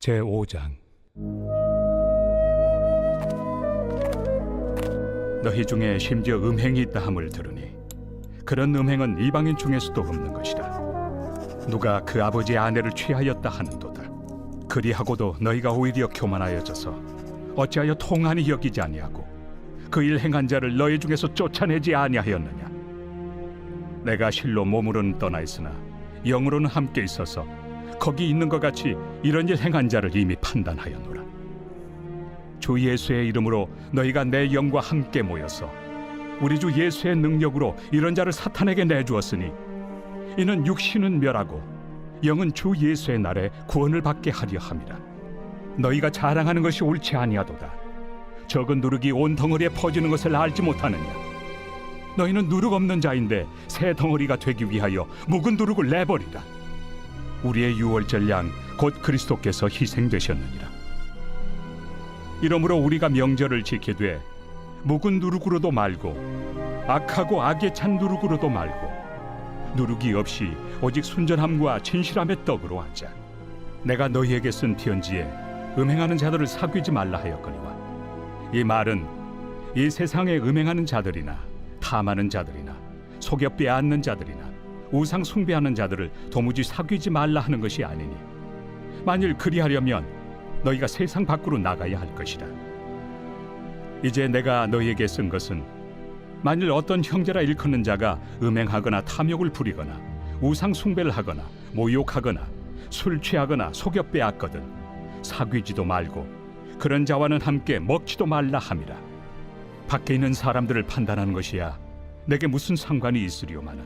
제5장. 너희 중에 심지어 음행이 있다 함을 들으니 그런 음행은 이방인 중에서도 없는 것이라. 누가 그 아버지의 아내를 취하였다 하는도다. 그리하고도 너희가 오히려 교만하여져서 어찌하여 통한이 여기지 아니하고 그 일 행한 자를 너희 중에서 쫓아내지 아니하였느냐. 내가 실로 몸으로는 떠나 있으나 영으로는 함께 있어서 거기 있는 것 같이 이런 일 행한 자를 이미 판단하였노라. 주 예수의 이름으로 너희가 내 영과 함께 모여서 우리 주 예수의 능력으로 이런 자를 사탄에게 내주었으니 이는 육신은 멸하고 영은 주 예수의 날에 구원을 받게 하려 함이라. 너희가 자랑하는 것이 옳지 아니하도다. 적은 누룩이 온 덩어리에 퍼지는 것을 알지 못하느냐. 너희는 누룩 없는 자인데 새 덩어리가 되기 위하여 묵은 누룩을 내버리라. 우리의 유월절 양 곧 그리스도께서 희생되셨느니라. 이러므로 우리가 명절을 지키되 묵은 누룩으로도 말고 악하고 악에 찬 누룩으로도 말고 누룩이 없이 오직 순전함과 진실함의 떡으로 하자. 내가 너희에게 쓴 편지에 음행하는 자들을 사귀지 말라 하였거니와 이 말은 이 세상에 음행하는 자들이나 탐하는 자들이나 속여 빼앗는 자들이나 우상 숭배하는 자들을 도무지 사귀지 말라 하는 것이 아니니 만일 그리하려면 너희가 세상 밖으로 나가야 할 것이라. 이제 내가 너희에게 쓴 것은 만일 어떤 형제라 일컫는 자가 음행하거나 탐욕을 부리거나 우상 숭배를 하거나 모욕하거나 술 취하거나 속여 빼앗거든 사귀지도 말고 그런 자와는 함께 먹지도 말라 함이라. 밖에 있는 사람들을 판단하는 것이야 내게 무슨 상관이 있으리오마는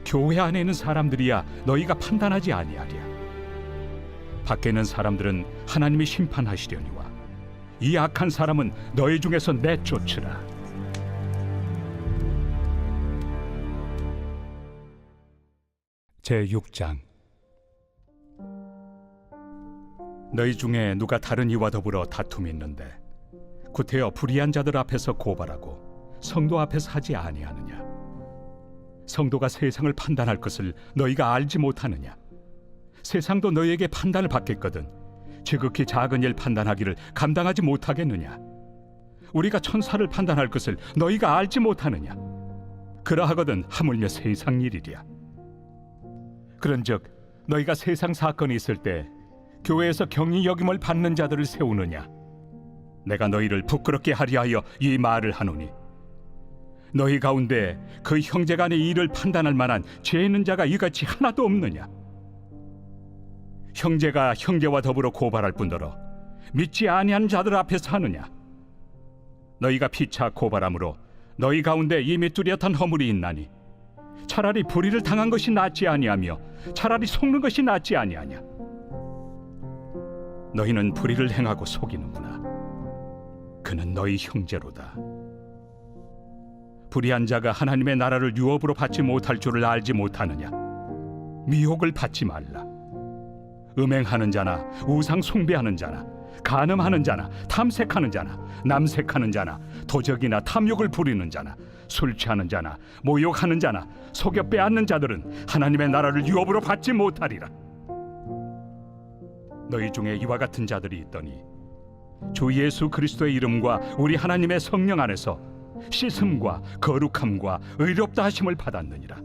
교회 안에 있는 사람들이야 너희가 판단하지 아니하랴. 밖에 있는 사람들은 하나님이 심판하시려니와 이 악한 사람은 너희 중에서 내쫓으라. 제6장. 너희 중에 누가 다른 이와 더불어 다툼이 있는데 구태여 불의한 자들 앞에서 고발하고 성도 앞에서 하지 아니하느냐. 성도가 세상을 판단할 것을 너희가 알지 못하느냐. 세상도 너희에게 판단을 받겠거든 지극히 작은 일 판단하기를 감당하지 못하겠느냐. 우리가 천사를 판단할 것을 너희가 알지 못하느냐. 그러하거든 하물며 세상 일이랴. 그런즉 너희가 세상 사건이 있을 때 교회에서 경히 여김을 받는 자들을 세우느냐. 내가 너희를 부끄럽게 하려 하여 이 말을 하노니 너희 가운데 그 형제 간의 일을 판단할 만한 죄 있는 자가 이같이 하나도 없느냐. 형제가 형제와 더불어 고발할 뿐더러 믿지 아니하는 자들 앞에서 하느냐. 너희가 피차 고발함으로 너희 가운데 이미 뚜렷한 허물이 있나니 차라리 불의를 당한 것이 낫지 아니하며 차라리 속는 것이 낫지 아니하냐. 너희는 불의를 행하고 속이는구나. 그는 너희 형제로다. 불의한 자가 하나님의 나라를 유업으로 받지 못할 줄을 알지 못하느냐. 미혹을 받지 말라. 음행하는 자나 우상 숭배하는 자나 간음하는 자나 탐색하는 자나 남색하는 자나 도적이나 탐욕을 부리는 자나 술 취하는 자나 모욕하는 자나 속여 빼앗는 자들은 하나님의 나라를 유업으로 받지 못하리라. 너희 중에 이와 같은 자들이 있더니 주 예수 그리스도의 이름과 우리 하나님의 성령 안에서 씻음과 거룩함과 의롭다 하심을 받았느니라.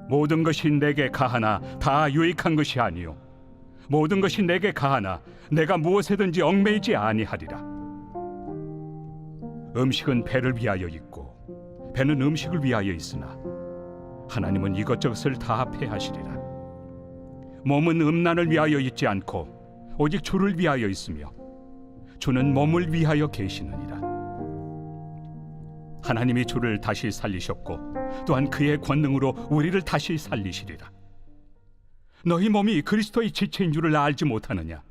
모든 것이 내게 가하나 다 유익한 것이 아니요 모든 것이 내게 가하나 내가 무엇에든지 얽매이지 아니하리라. 음식은 배를 위하여 있고 배는 음식을 위하여 있으나 하나님은 이것저것을 다 폐하시리라. 몸은 음란을 위하여 있지 않고 오직 주를 위하여 있으며 주는 몸을 위하여 계시느니라. 하나님이 주를 다시 살리셨고 또한 그의 권능으로 우리를 다시 살리시리라. 너희 몸이 그리스도의 지체인 줄을 알지 못하느냐.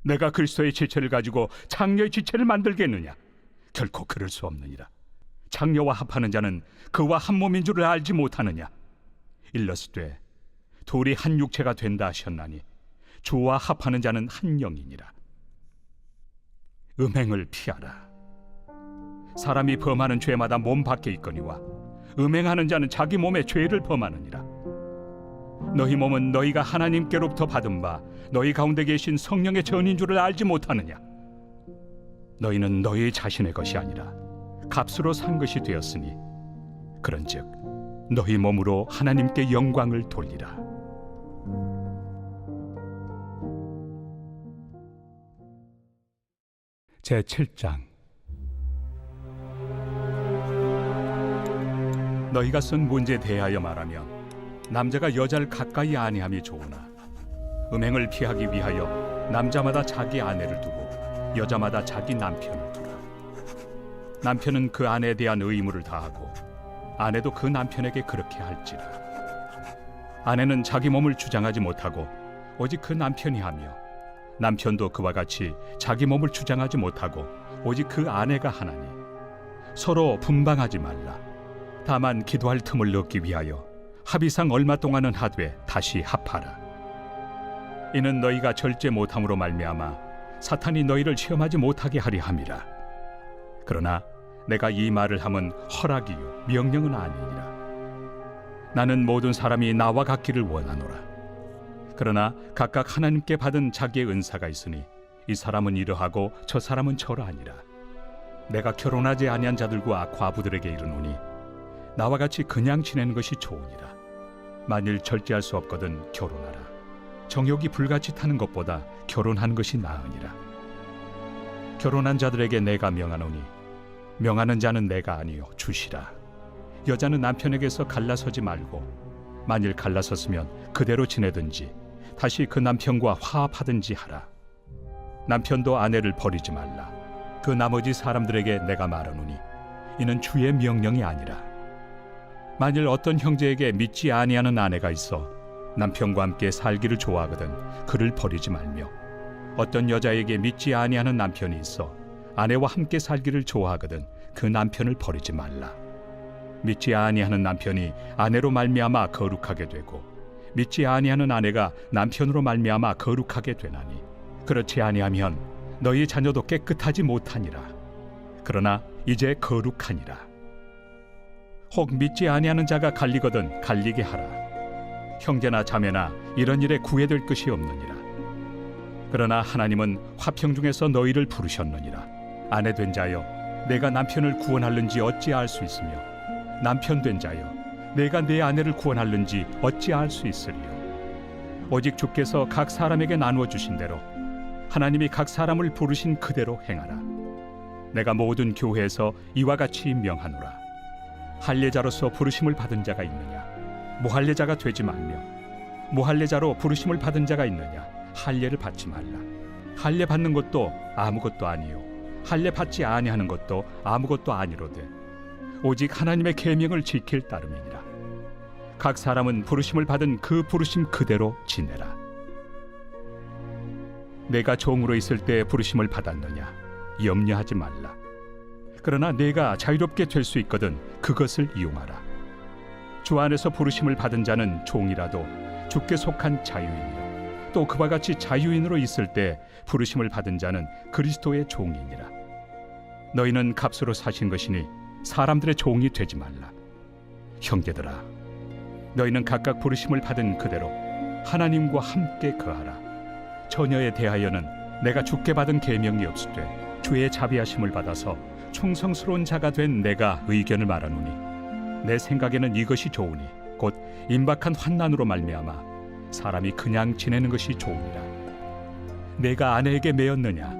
내가 그리스도의 지체를 가지고 장녀의 지체를 만들겠느냐. 결코 그럴 수 없느니라. 장녀와 합하는 자는 그와 한 몸인 줄을 알지 못하느냐. 일러스되 둘이 한 육체가 된다 하셨나니 주와 합하는 자는 한 영이니라. 음행을 피하라. 사람이 범하는 죄마다 몸 밖에 있거니와 음행하는 자는 자기 몸에 죄를 범하느니라. 너희 몸은 너희가 하나님께로부터 받은 바 너희 가운데 계신 성령의 전인 줄을 알지 못하느냐? 너희는 너희 자신의 것이 아니라 값으로 산 것이 되었으니 그런즉 너희 몸으로 하나님께 영광을 돌리라. 제7장. 너희가 쓴 문제에 대하여 말하면 남자가 여자를 가까이 아니함이 좋으나 음행을 피하기 위하여 남자마다 자기 아내를 두고 여자마다 자기 남편을 두라. 남편은 그 아내에 대한 의무를 다하고 아내도 그 남편에게 그렇게 할지라. 아내는 자기 몸을 주장하지 못하고 오직 그 남편이 하며 남편도 그와 같이 자기 몸을 주장하지 못하고 오직 그 아내가 하나니 서로 분방하지 말라. 다만 기도할 틈을 얻기 위하여 합의상 얼마 동안은 하되 다시 합하라. 이는 너희가 절제 못함으로 말미암아 사탄이 너희를 시험하지 못하게 하리 함이라. 그러나 내가 이 말을 함은 허락이요 명령은 아니니라. 나는 모든 사람이 나와 같기를 원하노라. 그러나 각각 하나님께 받은 자기의 은사가 있으니 이 사람은 이러하고 저 사람은 저러하니라. 내가 결혼하지 아니한 자들과 과부들에게 이르노니 나와 같이 그냥 지내는 것이 좋으니라. 만일 절제할 수 없거든 결혼하라. 정욕이 불같이 타는 것보다 결혼하는 것이 나으니라. 결혼한 자들에게 내가 명하노니 명하는 자는 내가 아니요 주시라. 여자는 남편에게서 갈라서지 말고 만일 갈라섰으면 그대로 지내든지 다시 그 남편과 화합하든지 하라. 남편도 아내를 버리지 말라. 그 나머지 사람들에게 내가 말하노니 이는 주의 명령이 아니라. 만일 어떤 형제에게 믿지 아니하는 아내가 있어 남편과 함께 살기를 좋아하거든 그를 버리지 말며 어떤 여자에게 믿지 아니하는 남편이 있어 아내와 함께 살기를 좋아하거든 그 남편을 버리지 말라. 믿지 아니하는 남편이 아내로 말미암아 거룩하게 되고 믿지 아니하는 아내가 남편으로 말미암아 거룩하게 되나니 그렇지 아니하면 너희 자녀도 깨끗하지 못하니라. 그러나 이제 거룩하니라. 혹 믿지 아니하는 자가 갈리거든 갈리게 하라. 형제나 자매나 이런 일에 구애될 것이 없느니라. 그러나 하나님은 화평 중에서 너희를 부르셨느니라. 아내 된 자여 내가 남편을 구원할는지 어찌 알 수 있으며 남편 된 자여 내가 내 아내를 구원할는지 어찌 알 수 있으리요. 오직 주께서 각 사람에게 나누어 주신 대로 하나님이 각 사람을 부르신 그대로 행하라. 내가 모든 교회에서 이와 같이 명하노라. 할례자로서 부르심을 받은 자가 있느냐? 무할례자가 되지 말며 무할례자로 부르심을 받은 자가 있느냐? 할례를 받지 말라. 할례 받는 것도 아무것도 아니요 할례 받지 아니하는 것도 아무것도 아니로되 오직 하나님의 계명을 지킬 따름이니라. 각 사람은 부르심을 받은 그 부르심 그대로 지내라. 내가 종으로 있을 때 부르심을 받았느냐? 염려하지 말라. 그러나 내가 자유롭게 될 수 있거든 그것을 이용하라. 주 안에서 부르심을 받은 자는 종이라도 주께 속한 자유인이요 또 그와 같이 자유인으로 있을 때 부르심을 받은 자는 그리스도의 종이니라. 너희는 값으로 사신 것이니 사람들의 종이 되지 말라. 형제들아, 너희는 각각 부르심을 받은 그대로 하나님과 함께 거하라. 처녀에 대하여는 내가 주께 받은 계명이 없으되 주의 자비하심을 받아서 충성스러운 자가 된 내가 의견을 말하노니 내 생각에는 이것이 좋으니 곧 임박한 환난으로 말미암아 사람이 그냥 지내는 것이 좋으니라. 내가 아내에게 매였느냐?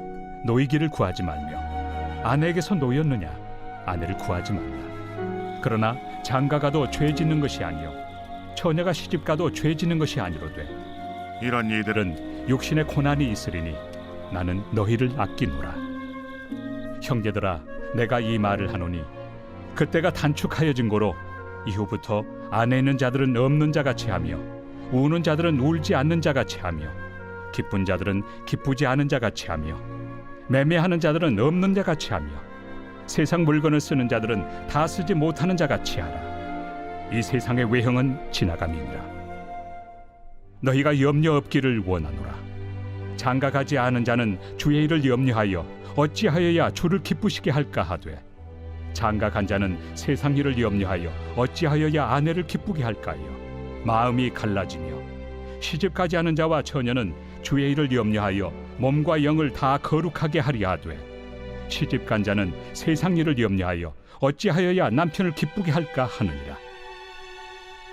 노이기를 구하지 말며 아내에게서 노였느냐? 아내를 구하지 말라. 그러나 장가가도 죄 짓는 것이 아니요 처녀가 시집가도 죄 짓는 것이 아니로되 이런 이들은 육신의 고난이 있으리니 나는 너희를 아끼노라. 형제들아, 내가 이 말을 하노니 그때가 단축하여진 고로 이후부터 안에 있는 자들은 없는 자같이 하며 우는 자들은 울지 않는 자같이 하며 기쁜 자들은 기쁘지 않은 자같이 하며 매매하는 자들은 없는 자같이 하며 세상 물건을 쓰는 자들은 다 쓰지 못하는 자같이 하라. 이 세상의 외형은 지나감이니라. 너희가 염려 없기를 원하노라. 장가가지 않은 자는 주의 일을 염려하여 어찌하여야 주를 기쁘시게 할까 하되 장가간 자는 세상 일을 염려하여 어찌하여야 아내를 기쁘게 할까요? 마음이 갈라지며 시집가지 않은 자와 처녀는 주의 일을 염려하여 몸과 영을 다 거룩하게 하려 하되 시집간 자는 세상 일을 염려하여 어찌하여야 남편을 기쁘게 할까 하느니라.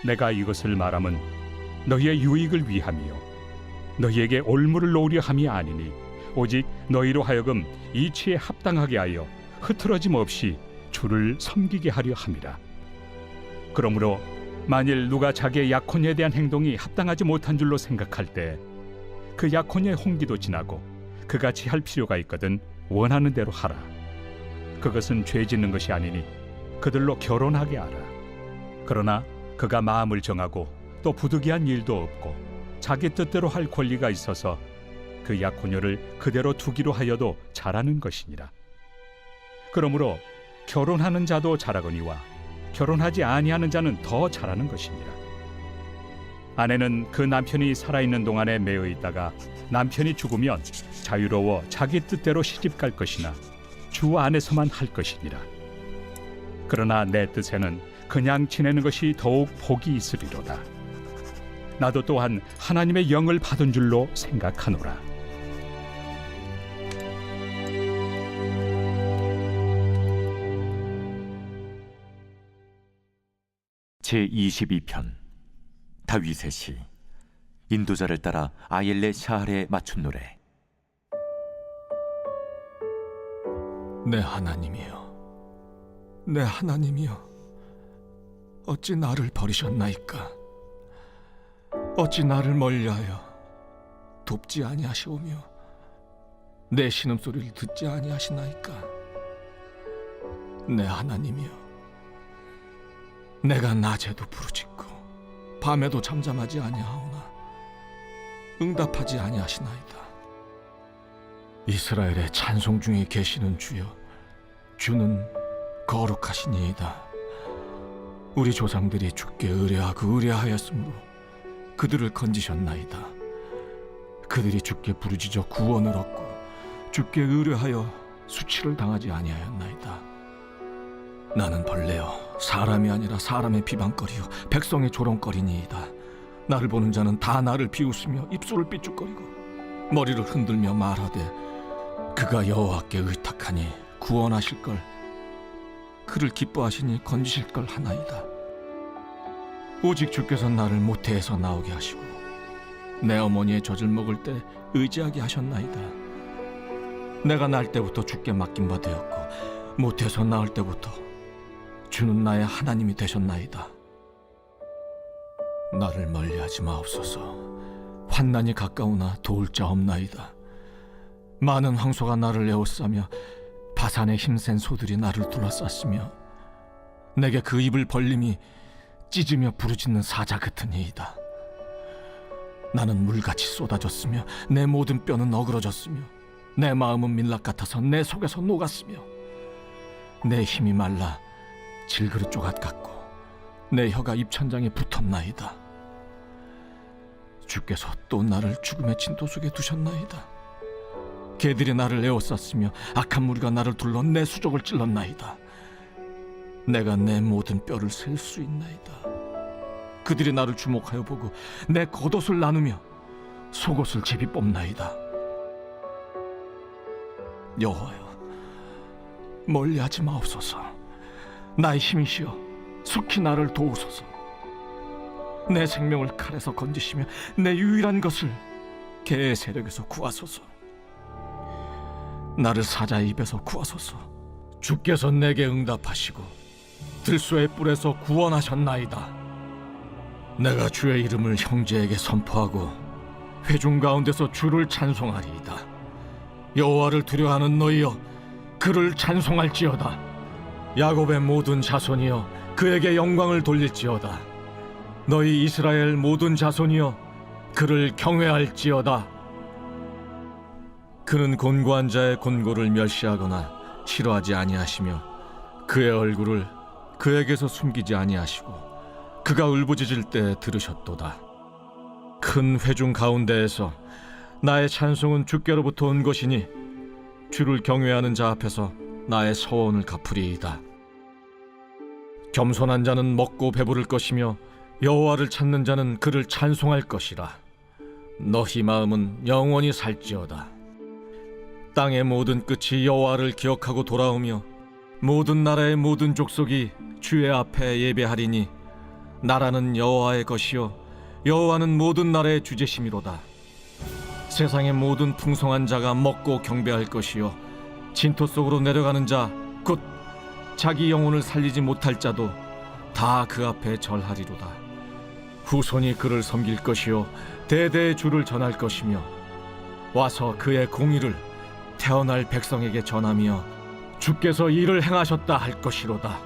내가 이것을 말함은 너희의 유익을 위함이요 너희에게 올무를 놓으려 함이 아니니 오직 너희로 하여금 이치에 합당하게 하여 흐트러짐 없이 주를 섬기게 하려 함이라. 그러므로 만일 누가 자기의 약혼녀에 대한 행동이 합당하지 못한 줄로 생각할 때 그 약혼녀의 홍기도 지나고 그같이 할 필요가 있거든 원하는 대로 하라. 그것은 죄 짓는 것이 아니니 그들로 결혼하게 하라. 그러나 그가 마음을 정하고 또 부득이한 일도 없고 자기 뜻대로 할 권리가 있어서 그 약혼녀를 그대로 두기로 하여도 잘하는 것이니라. 그러므로 결혼하는 자도 잘하거니와 결혼하지 아니하는 자는 더 잘하는 것이니라. 아내는 그 남편이 살아있는 동안에 매여 있다가 남편이 죽으면 자유로워 자기 뜻대로 시집갈 것이나 주 안에서만 할 것이니라. 그러나 내 뜻에는 그냥 지내는 것이 더욱 복이 있으리로다. 나도 또한 하나님의 영을 받은 줄로 생각하노라. 제22편 다윗의 시. 인도자를 따라 아옐레 샤할에 맞춘 노래. 내 하나님이여, 내 하나님이여, 어찌 나를 버리셨나이까? 어찌 나를 멀리하여 돕지 아니하시오며 내 신음소리를 듣지 아니하시나이까? 내 하나님이여, 내가 낮에도 부르짖고 밤에도 잠잠하지 아니하오나 응답하지 아니하시나이다. 이스라엘의 찬송 중에 계시는 주여, 주는 거룩하시니이다. 우리 조상들이 주께 의뢰하고 의뢰하였으므로 그들을 건지셨나이다. 그들이 주께 부르짖어 구원을 얻고 주께 의뢰하여 수치를 당하지 아니하였나이다. 나는 벌레여 사람이 아니라 사람의 비방거리요 백성의 조롱거리니이다. 나를 보는 자는 다 나를 비웃으며 입술을 삐죽거리고 머리를 흔들며 말하되 그가 여호와께 의탁하니 구원하실 걸, 그를 기뻐하시니 건지실 걸 하나이다. 오직 주께서 나를 모태에서 나오게 하시고 내 어머니의 젖을 먹을 때 의지하게 하셨나이다. 내가 날 때부터 주께 맡긴 바 되었고 모태에서 나올 때부터 주는 나의 하나님이 되셨나이다. 나를 멀리하지 마옵소서. 환난이 가까우나 도울 자 없나이다. 많은 황소가 나를 에워싸며 바산의 힘센 소들이 나를 둘러쌌으며 내게 그 입을 벌림이 찢으며 부르짖는 사자 같으니이다. 나는 물같이 쏟아졌으며 내 모든 뼈는 어그러졌으며 내 마음은 밀랍 같아서 내 속에서 녹았으며 내 힘이 말라 질그릇 조각 같고 내 혀가 입천장에 붙었나이다. 주께서 또 나를 죽음의 진토 속에 두셨나이다. 개들이 나를 에워쌌으며 악한 무리가 나를 둘러 내 수족을 찔렀나이다. 내가 내 모든 뼈를 셀 수 있나이다. 그들이 나를 주목하여 보고 내 겉옷을 나누며 속옷을 제비 뽑나이다. 여호와여, 멀리하지 마옵소서. 나의 힘이시여 속히 나를 도우소서. 내 생명을 칼에서 건지시며 내 유일한 것을 개의 세력에서 구하소서. 나를 사자의 입에서 구하소서. 주께서 내게 응답하시고 들소의 뿔에서 구원하셨나이다. 내가 주의 이름을 형제에게 선포하고 회중 가운데서 주를 찬송하리이다. 여호와를 두려워하는 너희여, 그를 찬송할지어다. 야곱의 모든 자손이여, 그에게 영광을 돌릴지어다. 너희 이스라엘 모든 자손이여, 그를 경외할지어다. 그는 곤고한 자의 곤고를 멸시하거나 싫어하지 아니하시며 그의 얼굴을 그에게서 숨기지 아니하시고 그가 울부짖을 때 들으셨도다. 큰 회중 가운데에서 나의 찬송은 주께로부터 온 것이니 주를 경외하는 자 앞에서 나의 서원을 갚으리이다. 겸손한 자는 먹고 배부를 것이며 여호와를 찾는 자는 그를 찬송할 것이라. 너희 마음은 영원히 살지어다. 땅의 모든 끝이 여호와를 기억하고 돌아오며 모든 나라의 모든 족속이 주의 앞에 예배하리니 나라는 여호와의 것이요 여호와는 모든 나라의 주제심이로다. 세상의 모든 풍성한 자가 먹고 경배할 것이요 진토 속으로 내려가는 자 곧 자기 영혼을 살리지 못할 자도 다 그 앞에 절하리로다. 후손이 그를 섬길 것이요 대대의 주를 전할 것이며 와서 그의 공의를 태어날 백성에게 전하며 주께서 이를 행하셨다 할 것이로다.